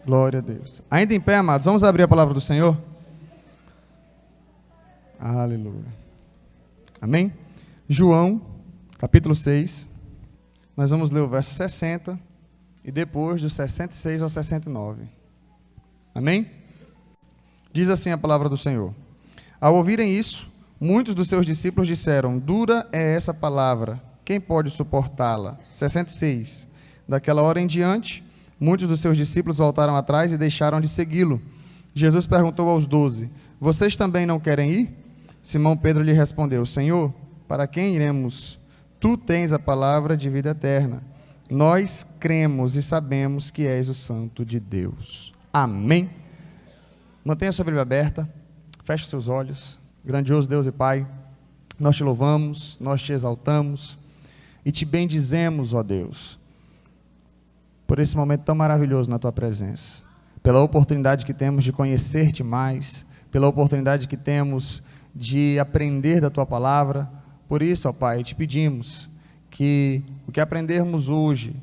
Glória a Deus. Ainda em pé, amados, vamos abrir a palavra do Senhor? Aleluia. Amém? João, capítulo 6. Nós vamos ler o verso 60 e depois do 66 ao 69. Amém? Diz assim a palavra do Senhor. Ao ouvirem isso, muitos dos seus discípulos disseram: dura é essa palavra, quem pode suportá-la? 66. Daquela hora em diante, muitos dos seus discípulos voltaram atrás e deixaram de segui-lo. Jesus perguntou aos 12: vocês também não querem ir? Simão Pedro lhe respondeu: Senhor, para quem iremos? Tu tens a palavra de vida eterna. Nós cremos e sabemos que és o Santo de Deus. Amém. Mantenha sua Bíblia aberta, feche seus olhos. Grandioso Deus e Pai, nós te louvamos, nós te exaltamos e te bendizemos, ó Deus, por esse momento tão maravilhoso na tua presença, pela oportunidade que temos de conhecer-te mais, pela oportunidade que temos de aprender da tua palavra. Por isso, ó Pai, te pedimos que o que aprendermos hoje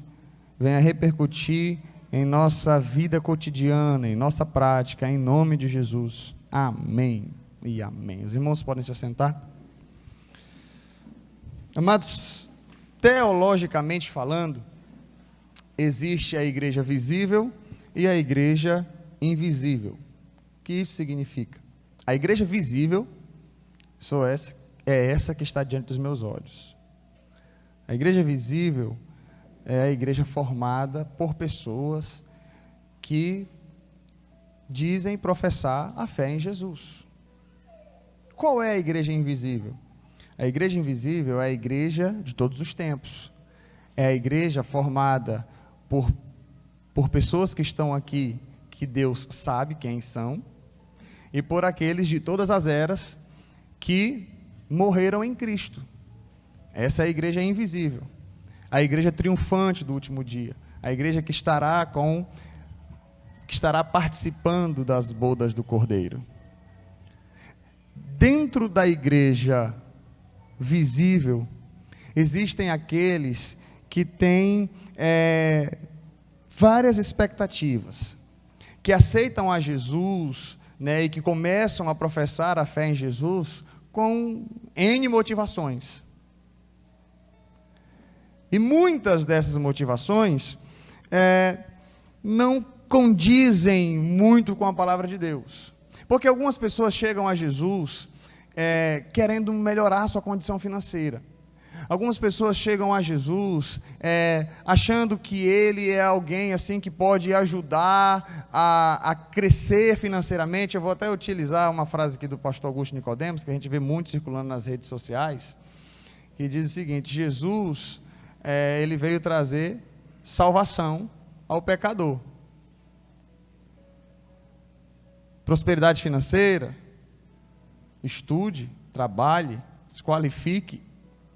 venha repercutir em nossa vida cotidiana, em nossa prática, em nome de Jesus. Amém e amém. Os irmãos podem se assentar. Amados, teologicamente falando, existe a igreja visível e a igreja invisível. O que isso significa? A igreja visível é essa que está diante dos meus olhos. A igreja visível é a igreja formada por pessoas que dizem professar a fé em Jesus. Qual é a igreja invisível? A igreja invisível é a igreja de todos os tempos. É a igreja formada por pessoas que estão aqui, que Deus sabe quem são, e por aqueles de todas as eras que morreram em Cristo. Essa é a igreja invisível, a igreja triunfante do último dia, a igreja que estará participando das bodas do Cordeiro. Dentro da igreja visível, existem aqueles que têm várias expectativas, que aceitam a Jesus, né, e que começam a professar a fé em Jesus com N motivações. E muitas dessas motivações não condizem muito com a palavra de Deus. Porque algumas pessoas chegam a Jesus querendo melhorar a sua condição financeira. Algumas pessoas chegam a Jesus achando que Ele é alguém assim que pode ajudar a crescer financeiramente. Eu vou até utilizar uma frase aqui do pastor Augusto Nicodemos, que a gente vê muito circulando nas redes sociais, que diz o seguinte: Jesus, Ele veio trazer salvação ao pecador. Prosperidade financeira, estude, trabalhe, se qualifique,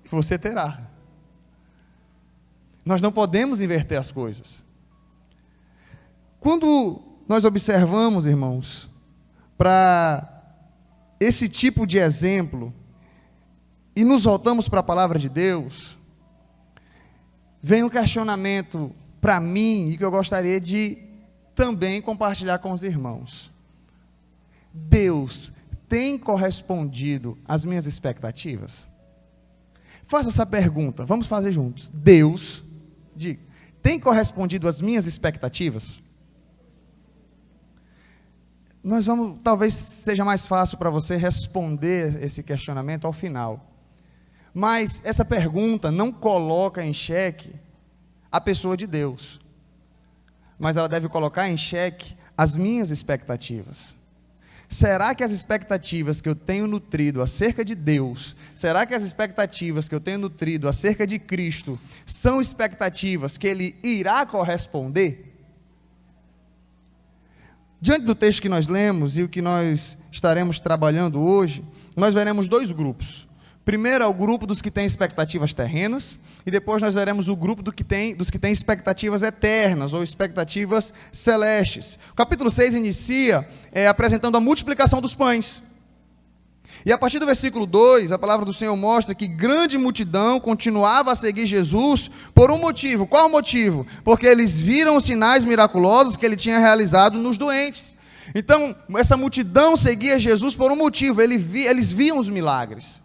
que você terá. Nós não podemos inverter as coisas. Quando nós observamos, irmãos, para esse tipo de exemplo, e nos voltamos para a palavra de Deus, vem um questionamento para mim, e que eu gostaria de também compartilhar com os irmãos. Deus tem correspondido às minhas expectativas? Faça essa pergunta, vamos fazer juntos. Deus, diga, tem correspondido às minhas expectativas? Talvez seja mais fácil para você responder esse questionamento ao final. Mas essa pergunta não coloca em xeque a pessoa de Deus, mas ela deve colocar em xeque as minhas expectativas. Será que as expectativas que eu tenho nutrido acerca de Deus, será que as expectativas que eu tenho nutrido acerca de Cristo, são expectativas que Ele irá corresponder? Diante do texto que nós lemos e o que nós estaremos trabalhando hoje, nós veremos dois grupos. Primeiro é o grupo dos que têm expectativas terrenas, e depois nós veremos o grupo dos que têm expectativas eternas, ou expectativas celestes. O capítulo 6 inicia apresentando a multiplicação dos pães. E a partir do versículo 2, a palavra do Senhor mostra que grande multidão continuava a seguir Jesus por um motivo. Qual o motivo? Porque eles viram os sinais miraculosos que ele tinha realizado nos doentes. Então, essa multidão seguia Jesus por um motivo, eles viam os milagres.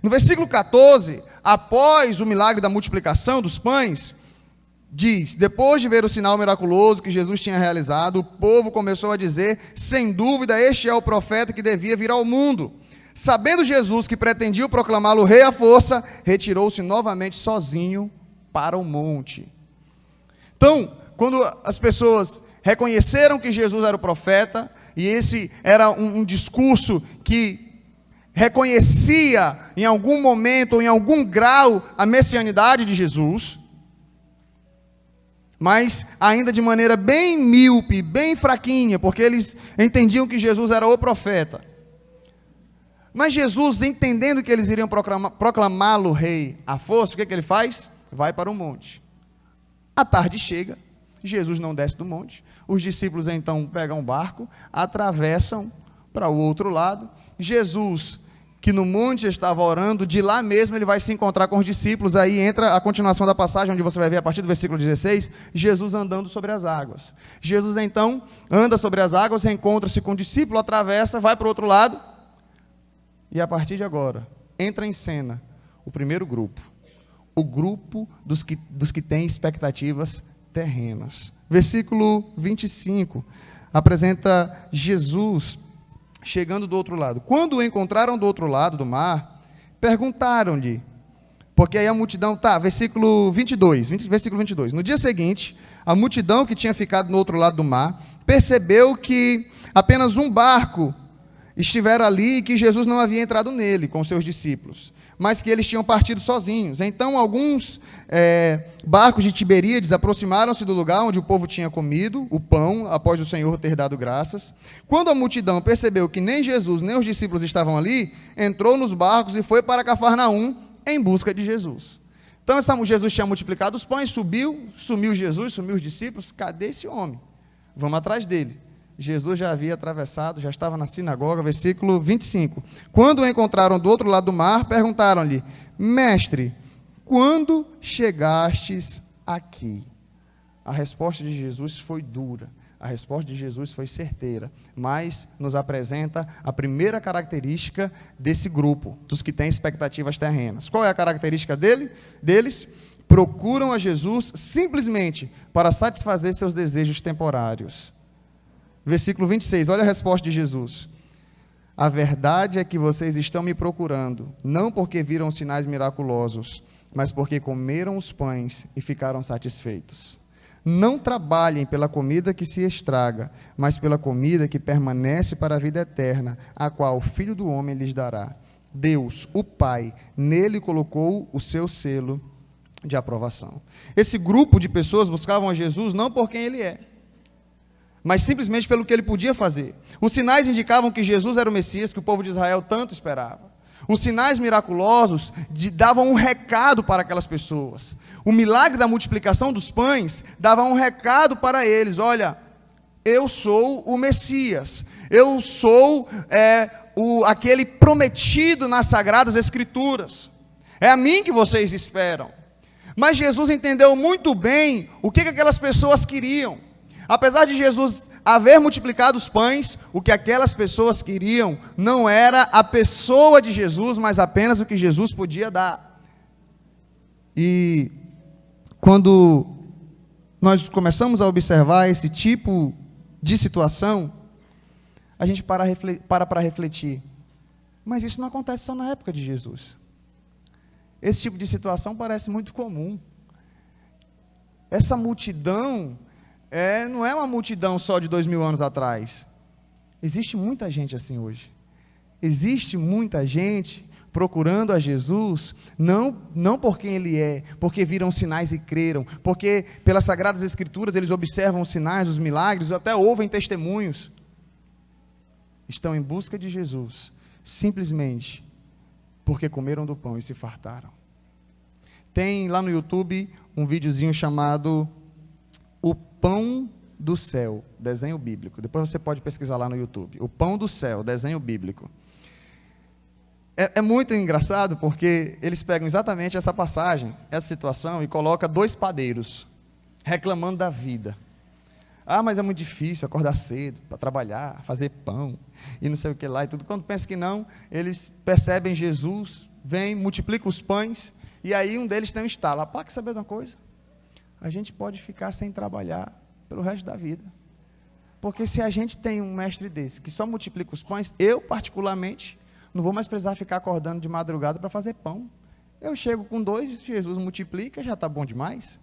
No versículo 14, após o milagre da multiplicação dos pães, diz: depois de ver o sinal miraculoso que Jesus tinha realizado, o povo começou a dizer: sem dúvida, este é o profeta que devia vir ao mundo. Sabendo Jesus que pretendiam proclamá-lo rei à força, retirou-se novamente sozinho para o monte. Então, quando as pessoas reconheceram que Jesus era o profeta, e esse era um discurso que reconhecia em algum momento, ou em algum grau, a messianidade de Jesus, mas ainda de maneira bem míope, bem fraquinha, porque eles entendiam que Jesus era o profeta. Mas Jesus, entendendo que eles iriam proclamá-lo rei à força, o que ele faz? Vai para o monte. A tarde chega, Jesus não desce do monte, os discípulos então pegam um barco, atravessam para o outro lado. Jesus, que no monte estava orando, de lá mesmo ele vai se encontrar com os discípulos. Aí entra a continuação da passagem, onde você vai ver a partir do versículo 16, Jesus andando sobre as águas. Jesus então anda sobre as águas, encontra-se com o discípulo, atravessa, vai para o outro lado, e a partir de agora, entra em cena o primeiro grupo, o grupo dos que têm expectativas terrenas. Versículo 25, apresenta Jesus chegando do outro lado. Quando o encontraram do outro lado do mar, perguntaram-lhe, porque aí a multidão, versículo 22, no dia seguinte, a multidão que tinha ficado no outro lado do mar, percebeu que apenas um barco estivera ali e que Jesus não havia entrado nele com seus discípulos, mas que eles tinham partido sozinhos. Então alguns barcos de Tiberíades aproximaram-se do lugar onde o povo tinha comido o pão, após o Senhor ter dado graças. Quando a multidão percebeu que nem Jesus nem os discípulos estavam ali, entrou nos barcos e foi para Cafarnaum em busca de Jesus. Então Jesus tinha multiplicado os pães, sumiu Jesus, sumiu os discípulos. Cadê esse homem? Vamos atrás dele. Jesus já havia atravessado, já estava na sinagoga. Versículo 25. Quando o encontraram do outro lado do mar, perguntaram-lhe: mestre, quando chegastes aqui? A resposta de Jesus foi dura, a resposta de Jesus foi certeira, mas nos apresenta a primeira característica desse grupo, dos que têm expectativas terrenas. Qual é a característica deles? Procuram a Jesus simplesmente para satisfazer seus desejos temporários. Versículo 26, olha a resposta de Jesus: a verdade é que vocês estão me procurando, não porque viram sinais miraculosos, mas porque comeram os pães e ficaram satisfeitos. Não trabalhem pela comida que se estraga, mas pela comida que permanece para a vida eterna, a qual o Filho do Homem lhes dará. Deus, o Pai, nele colocou o seu selo de aprovação. Esse grupo de pessoas buscavam a Jesus não por quem ele é, mas simplesmente pelo que ele podia fazer. Os sinais indicavam que Jesus era o Messias, que o povo de Israel tanto esperava. Os sinais miraculosos davam um recado para aquelas pessoas. O milagre da multiplicação dos pães dava um recado para eles: olha, eu sou o Messias, eu sou aquele prometido nas Sagradas Escrituras, é a mim que vocês esperam. Mas Jesus entendeu muito bem o que aquelas pessoas queriam. Apesar de Jesus haver multiplicado os pães, o que aquelas pessoas queriam não era a pessoa de Jesus, mas apenas o que Jesus podia dar. E quando nós começamos a observar esse tipo de situação, a gente para refletir. Mas isso não acontece só na época de Jesus. Esse tipo de situação parece muito comum. Essa multidão não é uma multidão só de 2000 anos atrás. Existe muita gente assim hoje. Existe muita gente procurando a Jesus, não por quem ele é, porque viram sinais e creram, porque pelas Sagradas Escrituras eles observam os sinais, os milagres, até ouvem testemunhos. Estão em busca de Jesus, simplesmente porque comeram do pão e se fartaram. Tem lá no YouTube um videozinho chamado O Pão do Céu, desenho bíblico. Depois você pode pesquisar lá no YouTube. O Pão do Céu, desenho bíblico. É muito engraçado porque eles pegam exatamente essa passagem, essa situação, e colocam dois padeiros reclamando da vida. Ah, mas é muito difícil acordar cedo para trabalhar, fazer pão e não sei o que lá e tudo. Quando pensa que não, eles percebem Jesus, vem, multiplica os pães, e aí um deles tem um estalo. Pá, quer saber de uma coisa? A gente pode ficar sem trabalhar pelo resto da vida. Porque se a gente tem um mestre desse que só multiplica os pães, eu particularmente não vou mais precisar ficar acordando de madrugada para fazer pão. Eu chego com 2, Jesus multiplica, já está bom demais.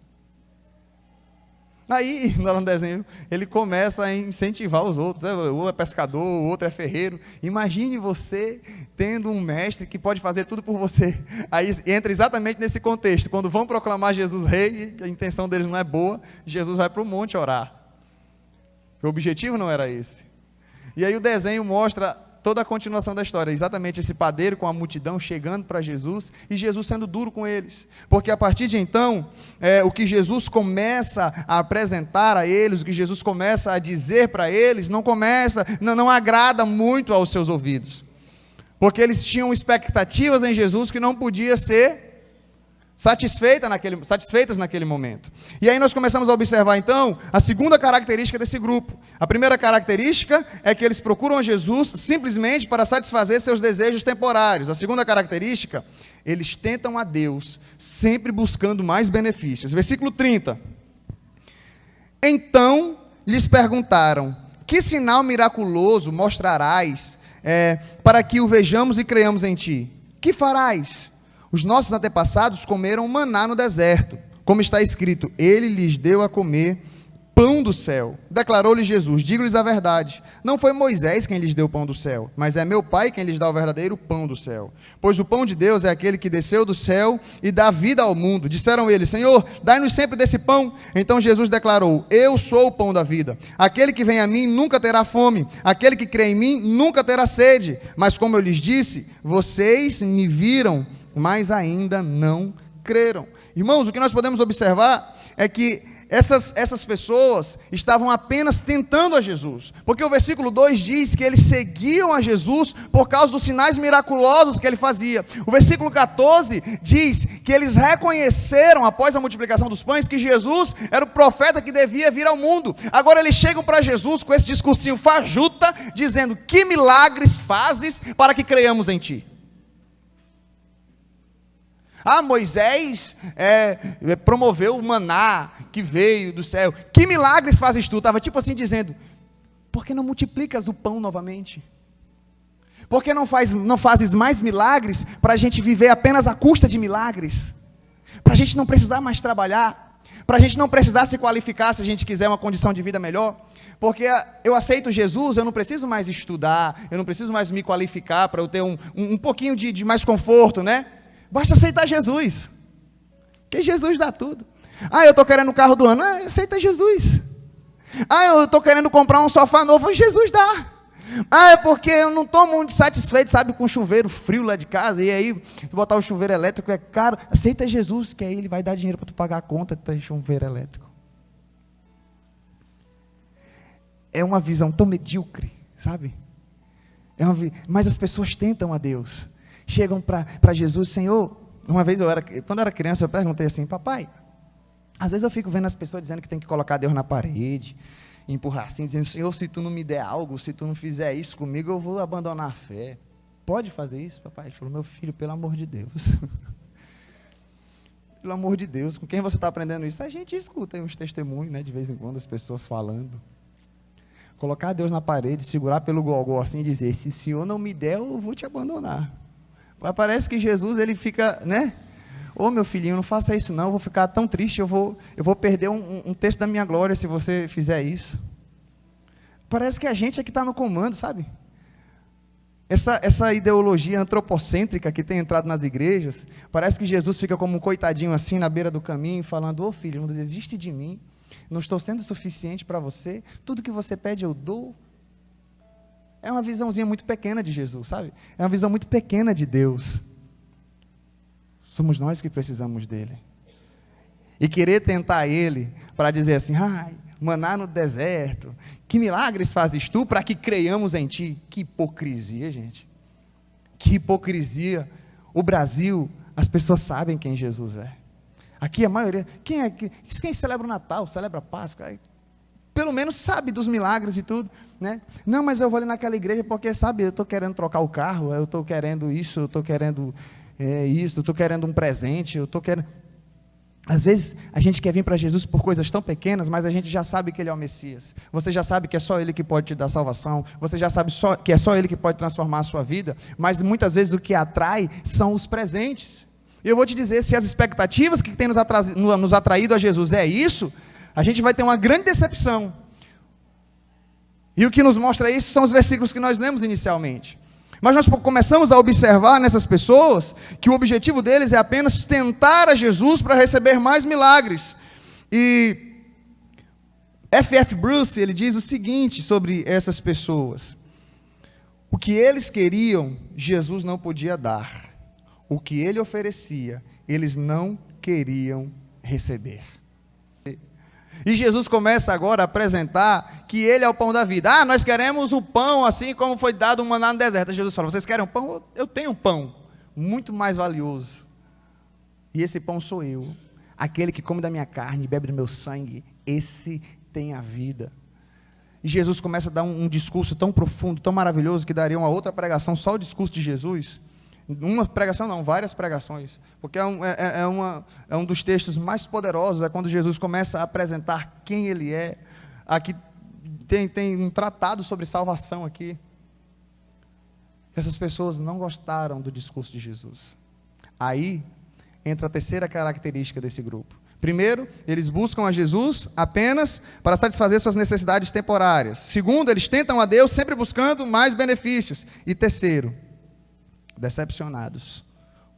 Aí, no desenho, ele começa a incentivar os outros. Um é pescador, o outro é ferreiro. Imagine você tendo um mestre que pode fazer tudo por você. Aí entra exatamente nesse contexto. Quando vão proclamar Jesus rei, a intenção deles não é boa, Jesus vai para o monte orar. O objetivo não era esse. E aí o desenho mostra toda a continuação da história, exatamente esse padeiro com a multidão chegando para Jesus, e Jesus sendo duro com eles, porque a partir de então, o que Jesus começa a apresentar a eles, o que Jesus começa a dizer para eles, não agrada muito aos seus ouvidos, porque eles tinham expectativas em Jesus que não podia ser satisfeitas naquele momento. E aí nós começamos a observar então a segunda característica desse grupo. A primeira característica é que eles procuram a Jesus simplesmente para satisfazer seus desejos temporários. A segunda característica, eles tentam a Deus sempre buscando mais benefícios. Versículo 30. Então lhes perguntaram: que sinal miraculoso mostrarás para que o vejamos e creiamos em ti? Que farás? Os nossos antepassados comeram maná no deserto, como está escrito, ele lhes deu a comer pão do céu. Declarou-lhes Jesus: digo-lhes a verdade, não foi Moisés quem lhes deu o pão do céu, mas é meu Pai quem lhes dá o verdadeiro pão do céu. Pois o pão de Deus é aquele que desceu do céu e dá vida ao mundo. Disseram eles: Senhor, dai-nos sempre desse pão. Então Jesus declarou: eu sou o pão da vida. Aquele que vem a mim nunca terá fome, aquele que crê em mim nunca terá sede. Mas como eu lhes disse, vocês me viram, mas ainda não creram. Irmãos, o que nós podemos observar é que essas pessoas estavam apenas tentando a Jesus, porque o versículo 2 diz que eles seguiam a Jesus por causa dos sinais miraculosos que ele fazia. O versículo 14 diz que eles reconheceram, após a multiplicação dos pães, que Jesus era o profeta que devia vir ao mundo. Agora eles chegam para Jesus com esse discursinho fajuta, dizendo: que milagres fazes para que creiamos em ti? Ah, Moisés promoveu o maná que veio do céu. Que milagres fazes tu? Estava tipo assim dizendo: por que não multiplicas o pão novamente? Por que não fazes mais milagres para a gente viver apenas à custa de milagres? Para a gente não precisar mais trabalhar? Para a gente não precisar se qualificar se a gente quiser uma condição de vida melhor? Porque eu aceito Jesus, eu não preciso mais estudar, eu não preciso mais me qualificar para eu ter um pouquinho de mais conforto, né? Basta aceitar Jesus, que Jesus dá tudo. Ah, eu estou querendo o carro do ano, aceita Jesus. Ah, eu estou querendo comprar um sofá novo, Jesus dá. Ah, é porque eu não estou muito satisfeito, sabe, com chuveiro frio lá de casa, e aí, botar o chuveiro elétrico é caro. Aceita Jesus, que aí ele vai dar dinheiro para tu pagar a conta de ter chuveiro elétrico. É uma visão tão medíocre, sabe? Mas as pessoas tentam a Deus. Chegam para Jesus: Senhor, uma vez quando eu era criança, eu perguntei assim: papai, às vezes eu fico vendo as pessoas dizendo que tem que colocar Deus na parede, empurrar assim, dizendo: Senhor, se tu não me der algo, se tu não fizer isso comigo, eu vou abandonar a fé. Pode fazer isso, papai? Ele falou: meu filho, pelo amor de Deus. Pelo amor de Deus, com quem você está aprendendo isso? A gente escuta aí uns testemunhos, né, de vez em quando, as pessoas falando. Colocar Deus na parede, segurar pelo gogó assim e dizer: se o Senhor não me der, eu vou te abandonar. Mas parece que Jesus, ele fica, né? Ô, meu filhinho, não faça isso não, eu vou ficar tão triste, eu vou perder um terço da minha glória se você fizer isso. Parece que a gente é que está no comando, sabe? Essa ideologia antropocêntrica que tem entrado nas igrejas, parece que Jesus fica como um coitadinho assim na beira do caminho, falando: ô filho, não desiste de mim, não estou sendo suficiente para você, tudo que você pede eu dou. É uma visãozinha muito pequena de Jesus, sabe? É uma visão muito pequena de Deus. Somos nós que precisamos dele. E querer tentar ele para dizer assim: ai, maná no deserto, que milagres fazes tu para que creiamos em ti? Que hipocrisia, gente. Que hipocrisia. O Brasil, as pessoas sabem quem Jesus é. Aqui a maioria, quem celebra o Natal, celebra a Páscoa, pelo menos sabe dos milagres e tudo, né? Não, mas eu vou ali naquela igreja porque, sabe, eu estou querendo trocar o carro, eu estou querendo isso, eu estou querendo isso, eu estou querendo um presente, eu estou querendo... Às vezes, a gente quer vir para Jesus por coisas tão pequenas, mas a gente já sabe que Ele é o Messias. Você já sabe que é só Ele que pode te dar salvação. Você já sabe que é só Ele que pode transformar a sua vida. Mas, muitas vezes, o que atrai são os presentes. E eu vou te dizer, se as expectativas que tem nos atraído a Jesus é isso, a gente vai ter uma grande decepção. E o que nos mostra isso são os versículos que nós lemos inicialmente. Mas nós começamos a observar nessas pessoas que o objetivo deles é apenas tentar a Jesus para receber mais milagres. E F.F. Bruce, ele diz o seguinte sobre essas pessoas: o que eles queriam, Jesus não podia dar. O que ele oferecia, eles não queriam receber. E Jesus começa agora a apresentar que Ele é o pão da vida. Nós queremos o pão assim como foi dado o maná no deserto. Jesus fala, vocês querem um pão? Eu tenho um pão, muito mais valioso. E esse pão sou eu. Aquele que come da minha carne e bebe do meu sangue, esse tem a vida. E Jesus começa a dar um discurso tão profundo, tão maravilhoso, que daria uma outra pregação, só o discurso de Jesus. Uma pregação não, várias pregações, porque é um dos textos mais poderosos, é quando Jesus começa a apresentar quem Ele é. Aqui tem um tratado sobre salvação aqui. Essas pessoas não gostaram do discurso de Jesus. Aí entra a terceira característica desse grupo. Primeiro, eles buscam a Jesus apenas para satisfazer suas necessidades temporárias. Segundo, eles tentam a Deus sempre buscando mais benefícios. E terceiro, decepcionados,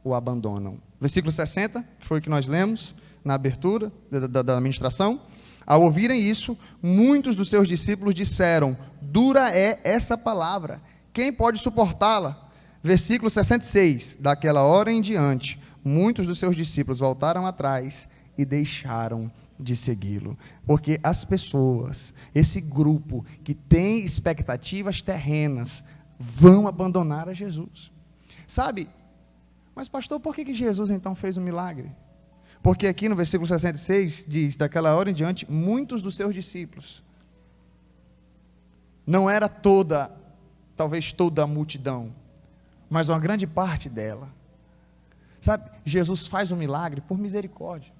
o abandonam. Versículo 60, que foi o que nós lemos na abertura da ministração. Ao ouvirem isso, muitos dos seus discípulos disseram, dura é essa palavra, quem pode suportá-la? Versículo 66, daquela hora em diante, muitos dos seus discípulos voltaram atrás e deixaram de segui-lo. Porque as pessoas, esse grupo que tem expectativas terrenas, vão abandonar a Jesus. Sabe, mas pastor, por que Jesus então fez um milagre? Porque aqui no versículo 66 diz, daquela hora em diante, muitos dos seus discípulos, não era talvez toda a multidão, mas uma grande parte dela. Sabe, Jesus faz um milagre por misericórdia.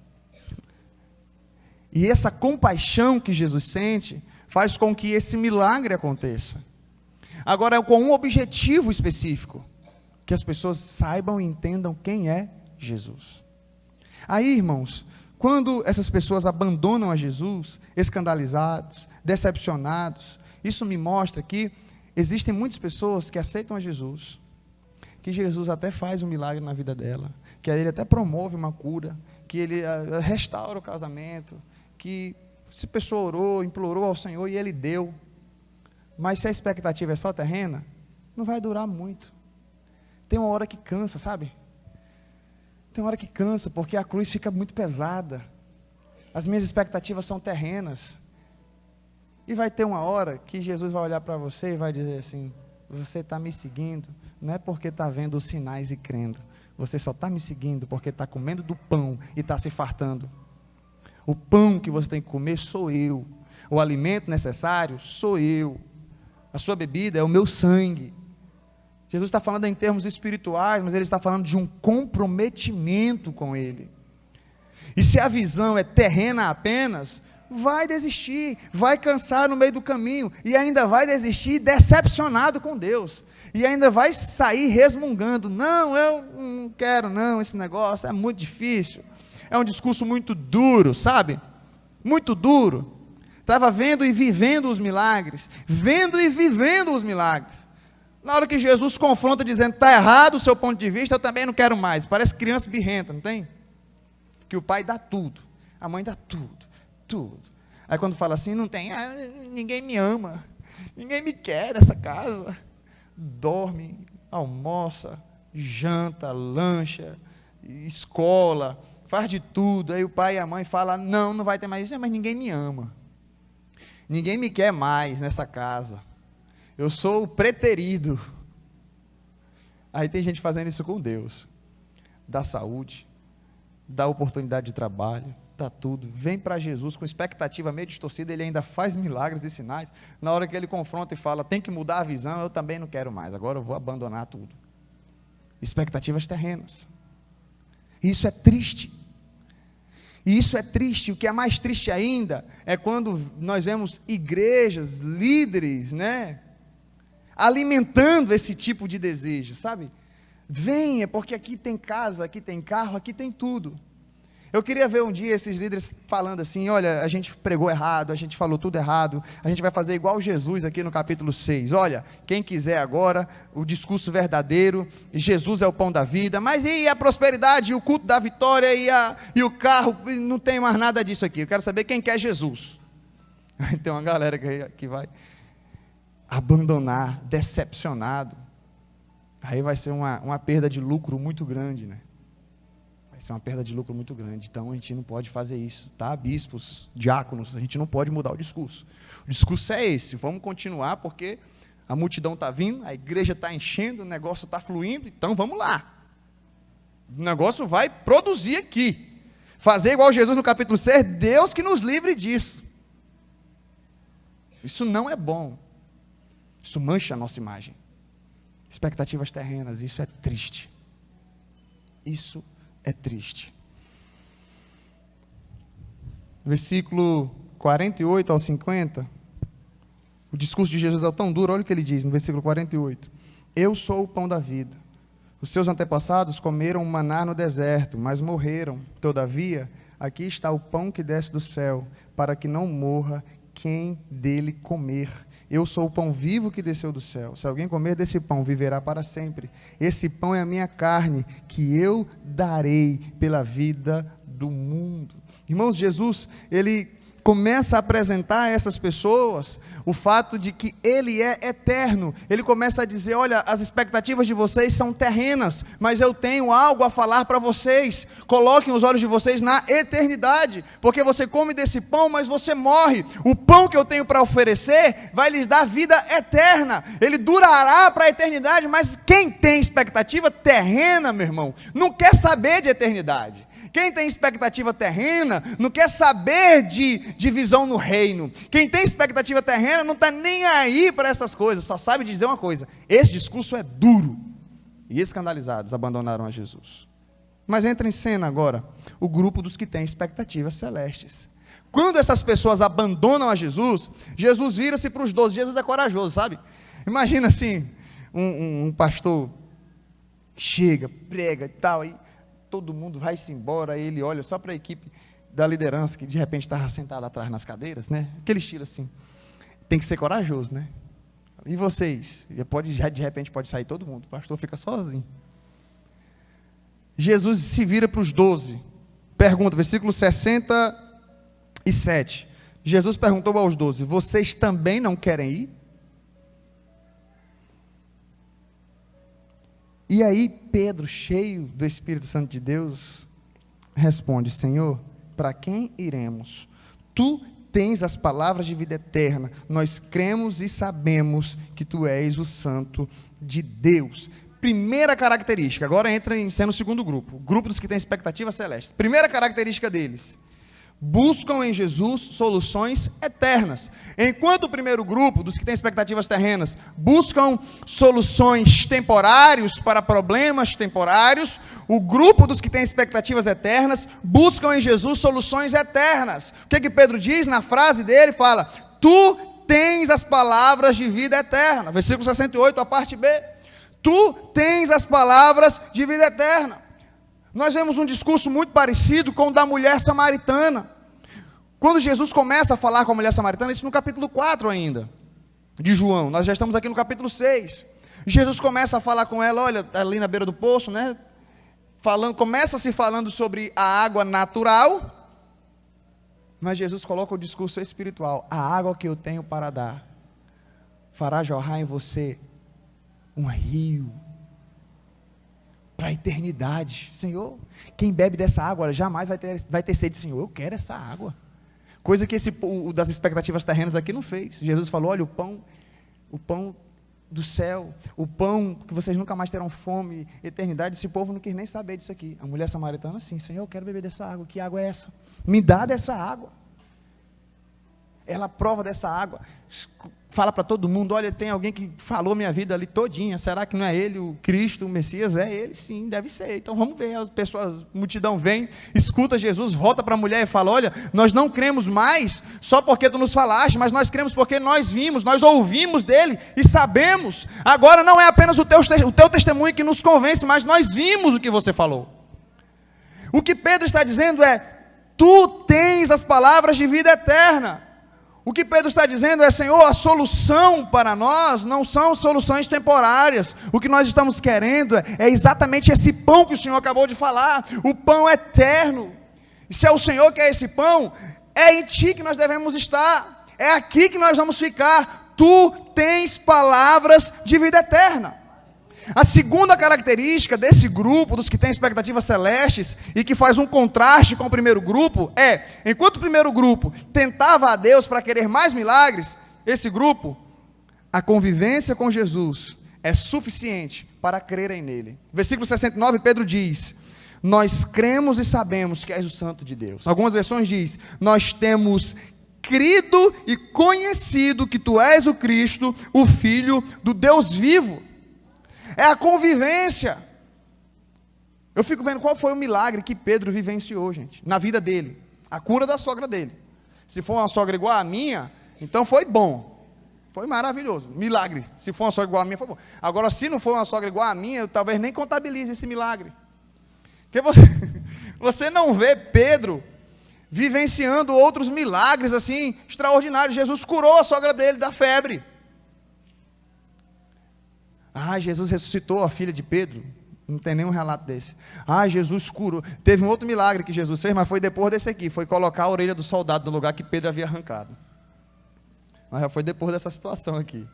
E essa compaixão que Jesus sente, faz com que esse milagre aconteça. Agora, com um objetivo específico, que as pessoas saibam e entendam quem é Jesus. Aí, irmãos, quando essas pessoas abandonam a Jesus, escandalizados, decepcionados, isso me mostra que existem muitas pessoas que aceitam a Jesus, que Jesus até faz um milagre na vida dela, que Ele até promove uma cura, que Ele restaura o casamento, que se a pessoa orou, implorou ao Senhor e Ele deu, mas se a expectativa é só terrena, não vai durar muito. Tem uma hora que cansa, sabe? Tem uma hora que cansa, porque a cruz fica muito pesada. As minhas expectativas são terrenas. E vai ter uma hora que Jesus vai olhar para você e vai dizer assim, você está me seguindo, não é porque está vendo os sinais e crendo. Você só está me seguindo porque está comendo do pão e está se fartando. O pão que você tem que comer sou eu. O alimento necessário sou eu. A sua bebida é o meu sangue. Jesus está falando em termos espirituais, mas Ele está falando de um comprometimento com Ele. E se a visão é terrena apenas, vai desistir, vai cansar no meio do caminho, e ainda vai desistir decepcionado com Deus, e ainda vai sair resmungando, não, eu não quero não, esse negócio é muito difícil, é um discurso muito duro, sabe? Muito duro. Estava vendo e vivendo os milagres, vendo e vivendo os milagres. Na hora que Jesus confronta dizendo, está errado o seu ponto de vista, eu também não quero mais. Parece criança birrenta, não tem? Que o pai dá tudo, a mãe dá tudo, tudo. Aí quando fala assim, não tem, ninguém me ama, ninguém me quer nessa casa. Dorme, almoça, janta, lancha, escola, faz de tudo. Aí o pai e a mãe falam, não vai ter mais isso, mas ninguém me ama. Ninguém me quer mais nessa casa. Eu sou o preterido. Aí tem gente fazendo isso com Deus. Dá saúde, dá oportunidade de trabalho, dá tudo. Vem para Jesus com expectativa meio distorcida, ele ainda faz milagres e sinais. Na hora que ele confronta e fala, tem que mudar a visão, eu também não quero mais, agora eu vou abandonar tudo. Expectativas terrenas. Isso é triste. E isso é triste. O que é mais triste ainda é quando nós vemos igrejas, líderes, né, alimentando esse tipo de desejo, sabe? Venha, porque aqui tem casa, aqui tem carro, aqui tem tudo. Eu queria ver um dia esses líderes falando assim, olha, a gente pregou errado, a gente falou tudo errado, a gente vai fazer igual Jesus aqui no capítulo 6. Olha, quem quiser agora, o discurso verdadeiro, Jesus é o pão da vida, mas e a prosperidade, e o culto da vitória, e o carro, não tem mais nada disso aqui. Eu quero saber quem quer Jesus. Aí tem uma galera que vai abandonar, decepcionado. Aí vai ser uma perda de lucro muito grande, né? Vai ser uma perda de lucro muito grande. Então a gente não pode fazer isso, tá? Bispos, diáconos, a gente não pode mudar o discurso. O discurso é esse, vamos continuar porque a multidão está vindo, a igreja está enchendo, o negócio está fluindo, então vamos lá. O negócio vai produzir aqui. Fazer igual Jesus no capítulo 6, Deus que nos livre disso. Isso não é bom. Isso mancha a nossa imagem. Expectativas terrenas, isso é triste. Isso é triste. Versículo 48 ao 50, o discurso de Jesus é tão duro, olha o que ele diz no versículo 48. Eu sou o pão da vida. Os seus antepassados comeram maná no deserto, mas morreram. Todavia, aqui está o pão que desce do céu, para que não morra quem dele comer. Eu sou o pão vivo que desceu do céu. Se alguém comer desse pão, viverá para sempre. Esse pão é a minha carne, que eu darei pela vida do mundo. Irmãos, Jesus, ele começa a apresentar a essas pessoas o fato de que ele é eterno. Ele começa a dizer, olha, as expectativas de vocês são terrenas, mas eu tenho algo a falar para vocês. Coloquem os olhos de vocês na eternidade, porque você come desse pão, mas você morre. O pão que eu tenho para oferecer vai lhes dar vida eterna. Ele durará para a eternidade, mas quem tem expectativa terrena, meu irmão, não quer saber de eternidade. Quem tem expectativa terrena não quer saber de visão no reino. Quem tem expectativa terrena não está nem aí para essas coisas, só sabe dizer uma coisa: esse discurso é duro. E escandalizados abandonaram a Jesus. Mas entra em cena agora o grupo dos que têm expectativas celestes. Quando essas pessoas abandonam a Jesus, Jesus vira-se para os 12. Jesus é corajoso, sabe? Imagina assim, um pastor que chega, prega e tal, aí todo mundo vai-se embora, aí ele olha só para a equipe da liderança, que de repente estava sentada atrás nas cadeiras, né? Aquele estilo assim. Tem que ser corajoso, né? E vocês? Já de repente pode sair todo mundo, o pastor fica sozinho. Jesus se vira para os 12, pergunta, versículo 67. Jesus perguntou aos 12, vocês também não querem ir? E aí Pedro, cheio do Espírito Santo de Deus, responde, Senhor, para quem iremos? Tu tens as palavras de vida eterna, nós cremos e sabemos que tu és o Santo de Deus. Primeira característica, agora entra em cena o segundo grupo, o grupo dos que têm expectativas celestes. Primeira característica deles, buscam em Jesus soluções eternas. Enquanto o primeiro grupo, dos que têm expectativas terrenas, buscam soluções temporárias para problemas temporários, o grupo dos que têm expectativas eternas, buscam em Jesus soluções eternas. O que Pedro diz na frase dele? Fala, tu tens as palavras de vida eterna. Versículo 68, a parte B. Tu tens as palavras de vida eterna. Nós vemos um discurso muito parecido com o da mulher samaritana. Quando Jesus começa a falar com a mulher samaritana, isso no capítulo 4 ainda, de João, nós já estamos aqui no capítulo 6. Jesus começa a falar com ela, olha, ali na beira do poço, né? Começa-se falando sobre a água natural, mas Jesus coloca o discurso espiritual. A água que eu tenho para dar, fará jorrar em você um rio, para a eternidade. Senhor, quem bebe dessa água jamais vai ter sede. Senhor, eu quero essa água. Coisa que o das expectativas terrenas aqui não fez. Jesus falou, olha, o pão do céu, o pão que vocês nunca mais terão fome, eternidade. Esse povo não quis nem saber disso aqui. A mulher samaritana, sim, Senhor, eu quero beber dessa água. Que água é essa? Me dá dessa água. Ela prova dessa água, fala para todo mundo, olha, tem alguém que falou minha vida ali todinha, será que não é ele, o Cristo, o Messias? É ele, sim, deve ser. Então vamos ver, as pessoas, a multidão vem, escuta Jesus, volta para a mulher e fala, olha, nós não cremos mais só porque tu nos falaste, mas nós cremos porque nós vimos, nós ouvimos dele e sabemos. Agora não é apenas o teu testemunho que nos convence, mas nós vimos o que você falou. O que Pedro está dizendo é, tu tens as palavras de vida eterna. O que Pedro está dizendo é, Senhor, a solução para nós não são soluções temporárias. O que nós estamos querendo é exatamente esse pão que o Senhor acabou de falar, o pão eterno. E se é o Senhor que é esse pão, é em Ti que nós devemos estar, é aqui que nós vamos ficar. Tu tens palavras de vida eterna. A segunda característica desse grupo, dos que têm expectativas celestes, e que faz um contraste com o primeiro grupo, é, enquanto o primeiro grupo tentava a Deus para querer mais milagres, esse grupo, a convivência com Jesus é suficiente para crerem nele. Versículo 69, Pedro diz, nós cremos e sabemos que és o Santo de Deus. Algumas versões diz, nós temos crido e conhecido que tu és o Cristo, o Filho do Deus vivo. É a convivência. Eu fico vendo qual foi o milagre que Pedro vivenciou, gente, na vida dele. A cura da sogra dele. Se for uma sogra igual a minha, então foi bom. Foi maravilhoso. Milagre. Se for uma sogra igual a minha, foi bom. Agora, se não for uma sogra igual a minha, eu talvez nem contabilize esse milagre. Porque você não vê Pedro vivenciando outros milagres assim, extraordinários. Jesus curou a sogra dele da febre. Jesus ressuscitou a filha de Pedro. Não tem nenhum relato desse. Jesus curou. Teve um outro milagre que Jesus fez, mas foi depois desse aqui. Foi colocar a orelha do soldado no lugar que Pedro havia arrancado. Mas já foi depois dessa situação aqui.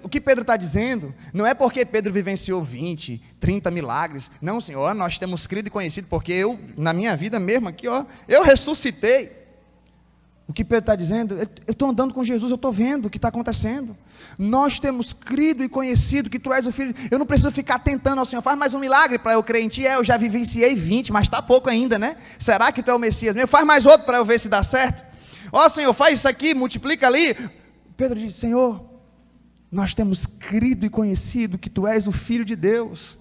O que Pedro está dizendo, não é porque Pedro vivenciou 20, 30 milagres. Não, Senhor, nós temos crido e conhecido, porque eu, na minha vida mesmo aqui, eu ressuscitei. O que Pedro está dizendo, eu estou andando com Jesus, eu estou vendo o que está acontecendo. Nós temos crido e conhecido que tu és o Filho. Eu não preciso ficar tentando ao Senhor, faz mais um milagre para eu crer em ti. Eu já vivenciei 20, mas está pouco ainda, né? Será que tu é o Messias mesmo? Faz mais outro para eu ver se dá certo. Senhor, faz isso aqui, multiplica ali. Pedro diz, Senhor, nós temos crido e conhecido que tu és o Filho de Deus.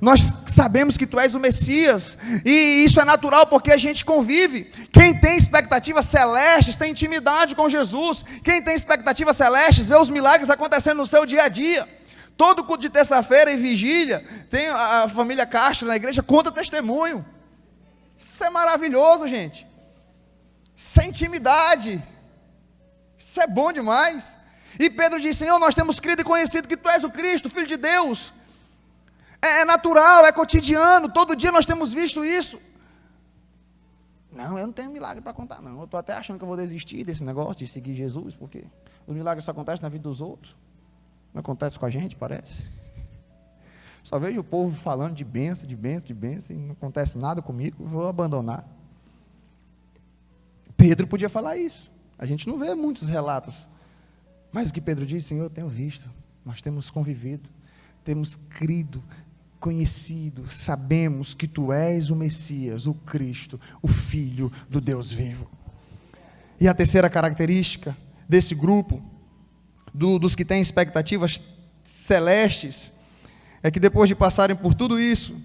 Nós sabemos que tu és o Messias, e isso é natural porque a gente convive. Quem tem expectativas celestes tem intimidade com Jesus. Quem tem expectativas celestes vê os milagres acontecendo no seu dia a dia. Todo culto de terça-feira e vigília, tem a família Castro na igreja, conta testemunho. Isso é maravilhoso, gente. Isso é intimidade. Isso é bom demais. E Pedro diz, Senhor, nós temos crido e conhecido que tu és o Cristo, Filho de Deus. É natural, é cotidiano, todo dia nós temos visto isso. Não, eu não tenho milagre para contar, não. Eu estou até achando que eu vou desistir desse negócio de seguir Jesus, porque os milagres só acontecem na vida dos outros. Não acontece com a gente, parece. Só vejo o povo falando de bênção, de bênção, de bênção, e não acontece nada comigo, vou abandonar. Pedro podia falar isso. A gente não vê muitos relatos. Mas o que Pedro diz, Senhor, eu tenho visto, nós temos convivido, temos crido, conhecido, sabemos que tu és o Messias, o Cristo, o Filho do Deus vivo. E a terceira característica desse grupo, dos que têm expectativas celestes, é que depois de passarem por tudo isso,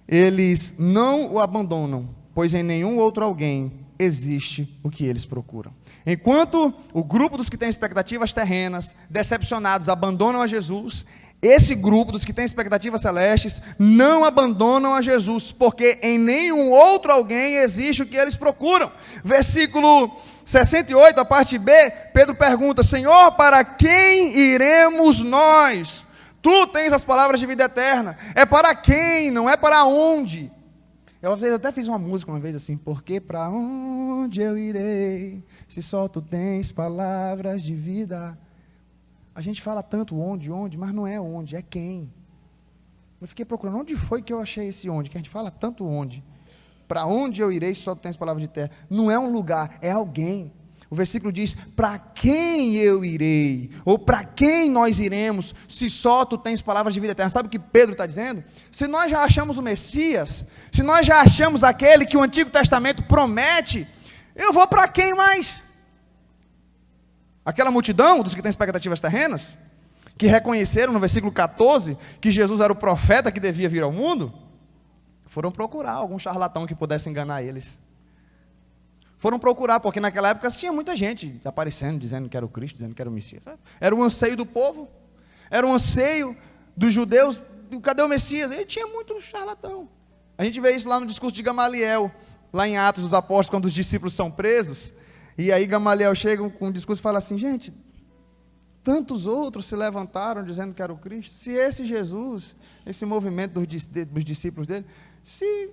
eles não o abandonam, pois em nenhum outro alguém existe o que eles procuram. Enquanto o grupo dos que têm expectativas terrenas, decepcionados, abandonam a Jesus, esse grupo dos que têm expectativas celestes não abandonam a Jesus, porque em nenhum outro alguém existe o que eles procuram. Versículo 68, a parte B, Pedro pergunta, Senhor, para quem iremos nós? Tu tens as palavras de vida eterna. É para quem, não é para onde. Eu até fiz uma música uma vez assim, porque para onde eu irei, se só tu tens palavras de vida. A gente fala tanto onde, mas não é onde, é quem. Eu fiquei procurando, onde foi que eu achei esse onde? Que a gente fala tanto onde. Para onde eu irei se só tu tens palavras de terra? Não é um lugar, é alguém. O versículo diz: para quem eu irei? Ou para quem nós iremos, se só tu tens palavras de vida eterna? Sabe o que Pedro está dizendo? Se nós já achamos o Messias, se nós já achamos aquele que o Antigo Testamento promete, eu vou para quem mais? Aquela multidão dos que têm expectativas terrenas, que reconheceram no versículo 14, que Jesus era o profeta que devia vir ao mundo, foram procurar algum charlatão que pudesse enganar eles. Foram procurar, porque naquela época tinha muita gente aparecendo, dizendo que era o Cristo, dizendo que era o Messias. Era o anseio do povo, era o anseio dos judeus, cadê o Messias? E tinha muito charlatão. A gente vê isso lá no discurso de Gamaliel, lá em Atos dos Apóstolos, quando os discípulos são presos, e aí Gamaliel chega com um discurso e fala assim: gente, tantos outros se levantaram dizendo que era o Cristo. Se esse Jesus, esse movimento dos discípulos dele, se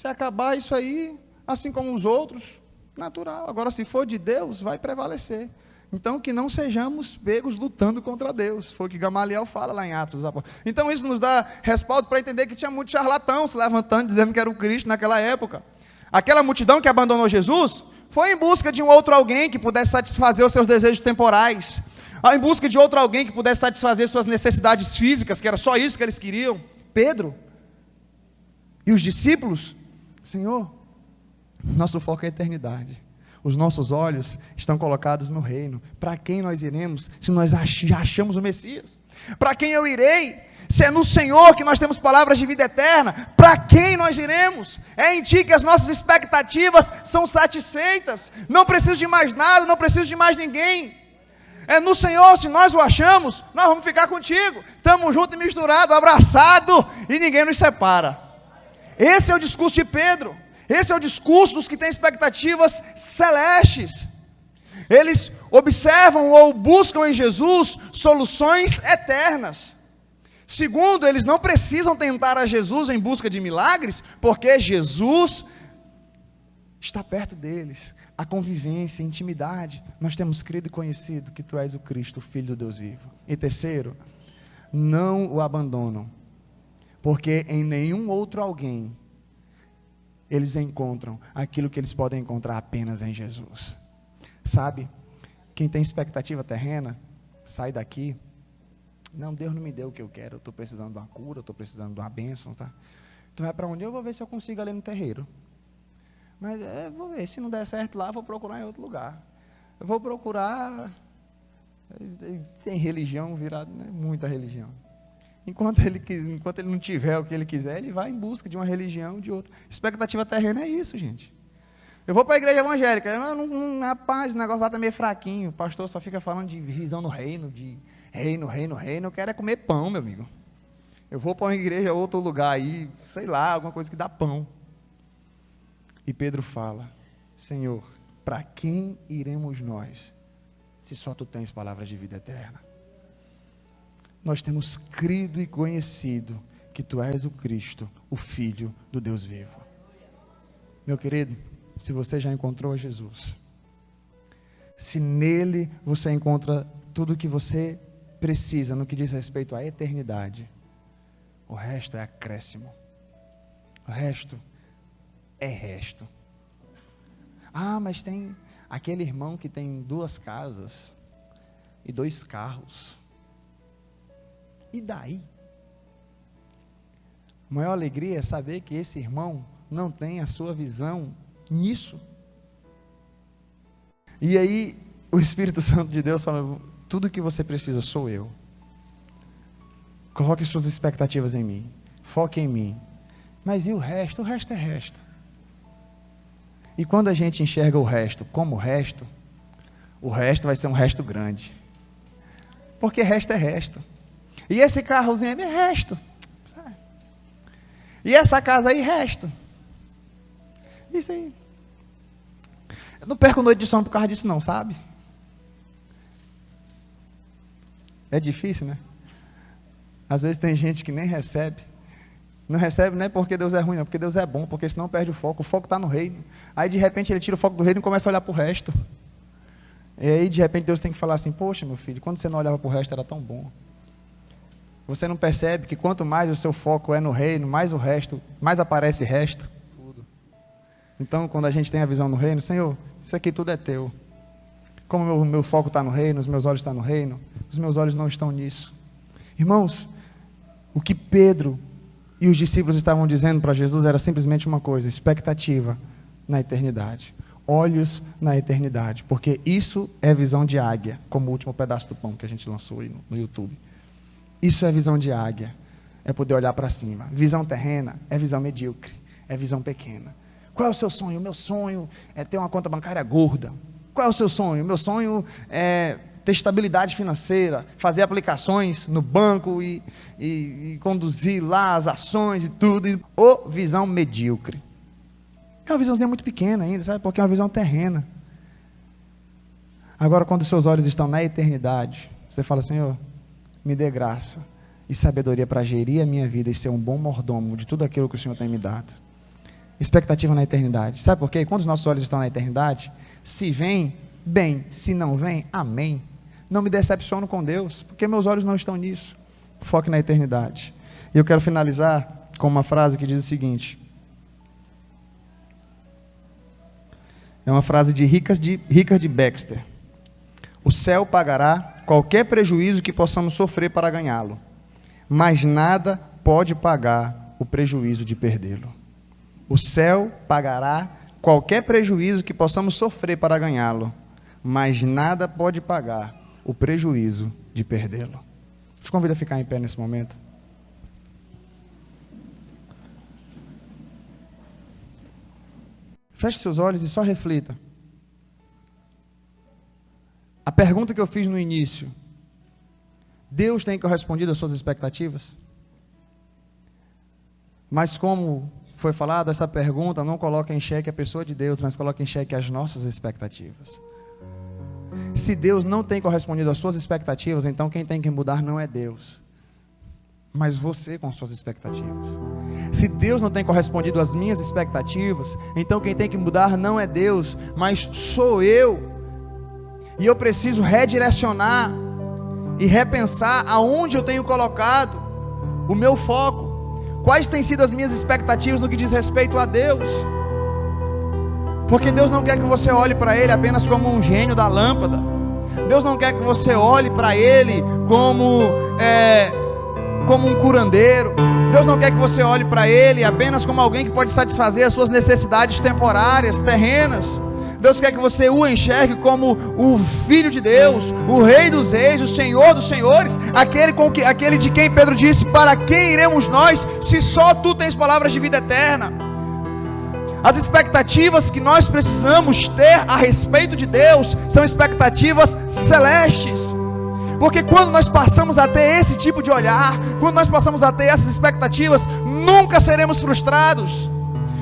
acabar isso aí, assim como os outros, natural. Agora, se for de Deus, vai prevalecer. Então, que não sejamos pegos lutando contra Deus. Foi o que Gamaliel fala lá em Atos dos Apóstolos. Então, isso nos dá respaldo para entender que tinha muito charlatão se levantando, dizendo que era o Cristo naquela época. Aquela multidão que abandonou Jesus, foi em busca de um outro alguém que pudesse satisfazer os seus desejos temporais, em busca de outro alguém que pudesse satisfazer suas necessidades físicas, que era só isso que eles queriam. Pedro e os discípulos: Senhor, nosso foco é a eternidade. Os nossos olhos estão colocados no reino. Para quem nós iremos, se nós já achamos o Messias? Para quem eu irei? Se é no Senhor que nós temos palavras de vida eterna, para quem nós iremos? É em Ti que as nossas expectativas são satisfeitas. Não preciso de mais nada, não preciso de mais ninguém. É no Senhor, se nós o achamos, nós vamos ficar contigo. Estamos juntos e misturados, abraçados, e ninguém nos separa. Esse é o discurso de Pedro. Esse é o discurso dos que têm expectativas celestes. Eles observam ou buscam em Jesus soluções eternas. Segundo, eles não precisam tentar a Jesus em busca de milagres, porque Jesus está perto deles. A convivência, a intimidade. Nós temos crido e conhecido que Tu és o Cristo, o Filho do Deus vivo. E terceiro, não o abandonam, porque em nenhum outro alguém eles encontram aquilo que eles podem encontrar apenas em Jesus. Sabe, quem tem expectativa terrena, sai daqui: não, Deus não me deu o que eu quero, eu estou precisando de uma cura, eu estou precisando de uma bênção, tá? Tu vai para onde? Eu vou ver se eu consigo ali no terreiro. Mas vou ver, se não der certo lá, vou procurar em outro lugar. Eu vou procurar, tem religião virada, né? Muita religião. Enquanto ele não tiver o que ele quiser, ele vai em busca de uma religião, de outra. Expectativa terrena é isso, gente. Eu vou para a igreja evangélica, rapaz, o negócio lá está meio fraquinho, o pastor só fica falando de visão no reino, de reino, eu quero é comer pão, meu amigo. Eu vou para uma igreja, outro lugar aí, sei lá, alguma coisa que dá pão. E Pedro fala: Senhor, para quem iremos nós, se só Tu tens palavras de vida eterna? Nós temos crido e conhecido que Tu és o Cristo, o Filho do Deus vivo. Meu querido, se você já encontrou Jesus, se nele você encontra tudo o que você precisa no que diz respeito à eternidade, o resto é acréscimo. O resto é resto. Ah, mas tem aquele irmão que tem 2 casas e 2 carros. E daí? A maior alegria é saber que esse irmão não tem a sua visão nisso. E aí o Espírito Santo de Deus fala: tudo que você precisa sou eu. Coloque suas expectativas em mim, foque em mim. Mas e o resto? O resto é resto. E quando a gente enxerga o resto como resto, o resto vai ser um resto grande. Porque resto é resto. E esse carrozinho é resto. E essa casa aí, resto. Isso aí. Eu não perco noite de sono por causa disso não, sabe? É difícil, né? Às vezes tem gente que nem recebe. Não recebe não é porque Deus é ruim, não, porque Deus é bom, porque senão perde o foco está no reino. Aí de repente ele tira o foco do reino e começa a olhar para o resto. E aí de repente Deus tem que falar assim: poxa, meu filho, quando você não olhava para o resto era tão bom. Você não percebe que quanto mais o seu foco é no reino, mais o resto, mais aparece resto. Tudo. Então quando a gente tem a visão no reino: Senhor, isso aqui tudo é Teu. como o meu foco está no reino, os meus olhos estão no reino, os meus olhos não estão nisso. Irmãos, o que Pedro e os discípulos estavam dizendo para Jesus era simplesmente uma coisa: expectativa na eternidade, olhos na eternidade, porque isso é visão de águia, como o último pedaço do pão que a gente lançou aí no YouTube. Isso é visão de águia, é poder olhar para cima. Visão terrena é visão medíocre, é visão pequena. Qual é o seu sonho? O meu sonho é ter uma conta bancária gorda. Qual é o seu sonho? O meu sonho é ter estabilidade financeira, fazer aplicações no banco e conduzir lá as ações e tudo. Ou visão medíocre. É uma visãozinha muito pequena ainda, sabe? Porque é uma visão terrena. Agora, quando os seus olhos estão na eternidade, você fala: Senhor, me dê graça e sabedoria para gerir a minha vida e ser um bom mordomo de tudo aquilo que o Senhor tem me dado. Expectativa na eternidade. Sabe por quê? Quando os nossos olhos estão na eternidade, se vem, bem; se não vem, amém. Não me decepciono com Deus, porque meus olhos não estão nisso. Foque na eternidade. E eu quero finalizar com uma frase que diz o seguinte. É uma frase de Richard Baxter. O céu pagará qualquer prejuízo que possamos sofrer para ganhá-lo, mas nada pode pagar o prejuízo de perdê-lo. O céu pagará qualquer prejuízo que possamos sofrer para ganhá-lo, mas nada pode pagar o prejuízo de perdê-lo. Te convido a ficar em pé nesse momento. Feche seus olhos e só reflita. A pergunta que eu fiz no início: Deus tem correspondido às suas expectativas? Mas como foi falado, essa pergunta não coloca em xeque a pessoa de Deus, mas coloca em xeque as nossas expectativas. Se Deus não tem correspondido às suas expectativas, então quem tem que mudar não é Deus, mas você com suas expectativas. Se Deus não tem correspondido às minhas expectativas, então quem tem que mudar não é Deus, mas sou eu. E eu preciso redirecionar e repensar aonde eu tenho colocado o meu foco. Quais têm sido as minhas expectativas no que diz respeito a Deus? Porque Deus não quer que você olhe para Ele apenas como um gênio da lâmpada. Deus não quer que você olhe para Ele como um curandeiro. Deus não quer que você olhe para Ele apenas como alguém que pode satisfazer as suas necessidades temporárias, terrenas. Deus quer que você o enxergue como o Filho de Deus, o Rei dos Reis, o Senhor dos Senhores, aquele de quem Pedro disse: para quem iremos nós, se só Tu tens palavras de vida eterna? As expectativas que nós precisamos ter a respeito de Deus são expectativas celestes. Porque quando nós passamos a ter esse tipo de olhar, quando nós passamos a ter essas expectativas, nunca seremos frustrados.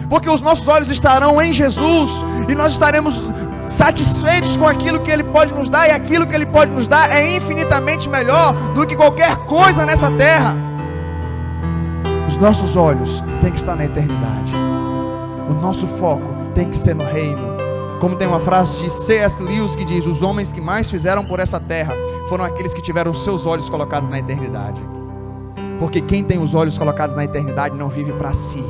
Porque os nossos olhos estarão em Jesus e nós estaremos satisfeitos com aquilo que Ele pode nos dar, e aquilo que Ele pode nos dar é infinitamente melhor do que qualquer coisa nessa terra. Os nossos olhos têm que estar na eternidade. O nosso foco tem que ser no reino. Como tem uma frase de C.S. Lewis que diz: os homens que mais fizeram por essa terra foram aqueles que tiveram os seus olhos colocados na eternidade. Porque quem tem os olhos colocados na eternidade não vive para si.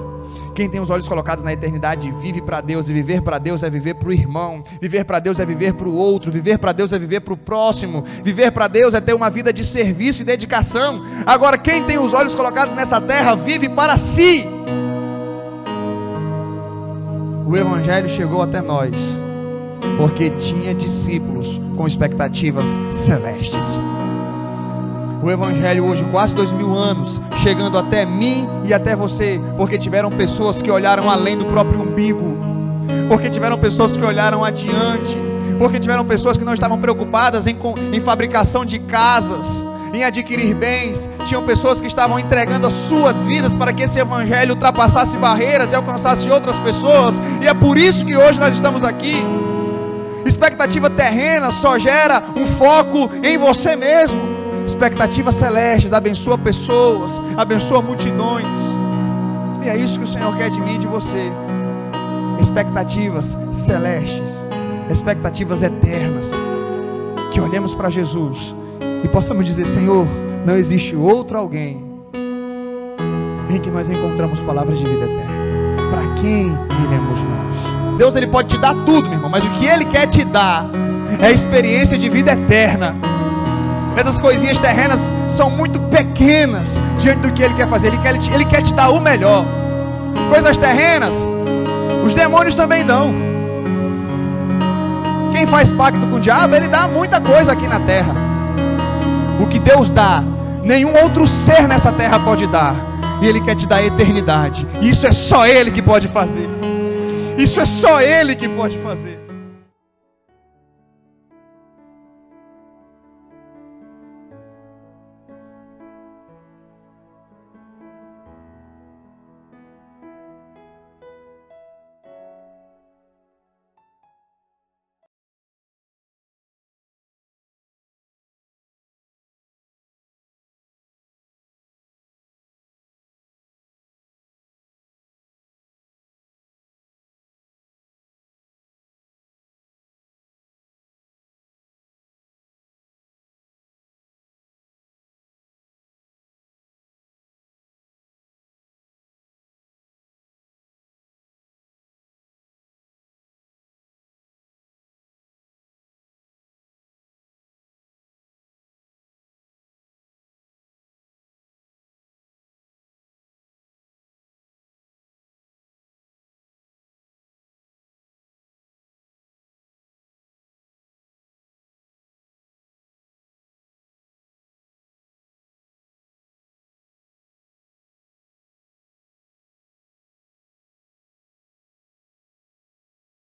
Quem tem os olhos colocados na eternidade vive para Deus. E viver para Deus é viver para o irmão. Viver para Deus é viver para o outro. Viver para Deus é viver para o próximo. Viver para Deus é ter uma vida de serviço e dedicação. Agora, quem tem os olhos colocados nessa terra vive para si. O Evangelho chegou até nós porque tinha discípulos com expectativas celestes. O Evangelho hoje, quase 2000 anos, chegando até mim e até você, porque tiveram pessoas que olharam além do próprio umbigo, porque tiveram pessoas que olharam adiante, porque tiveram pessoas que não estavam preocupadas em fabricação de casas, em adquirir bens. Tinham pessoas que estavam entregando as suas vidas para que esse Evangelho ultrapassasse barreiras e alcançasse outras pessoas. E é por isso que hoje nós estamos aqui. Expectativa terrena só gera um foco em você mesmo. Expectativas celestes abençoa pessoas, abençoa multidões. E é isso que o Senhor quer de mim e de você. Expectativas celestes, expectativas eternas. Que olhemos para Jesus e possamos dizer: Senhor, não existe outro alguém em que nós encontramos palavras de vida eterna. Para quem iremos nós? Deus, Ele pode te dar tudo, meu irmão, mas o que Ele quer te dar é a experiência de vida eterna. Essas coisinhas terrenas são muito pequenas diante do que Ele quer fazer. Ele quer te dar o melhor. Coisas terrenas, os demônios também dão. Quem faz pacto com o diabo, ele dá muita coisa aqui na terra. O que Deus dá, nenhum outro ser nessa terra pode dar. E Ele quer te dar a eternidade. E isso é só Ele que pode fazer. Isso é só Ele que pode fazer.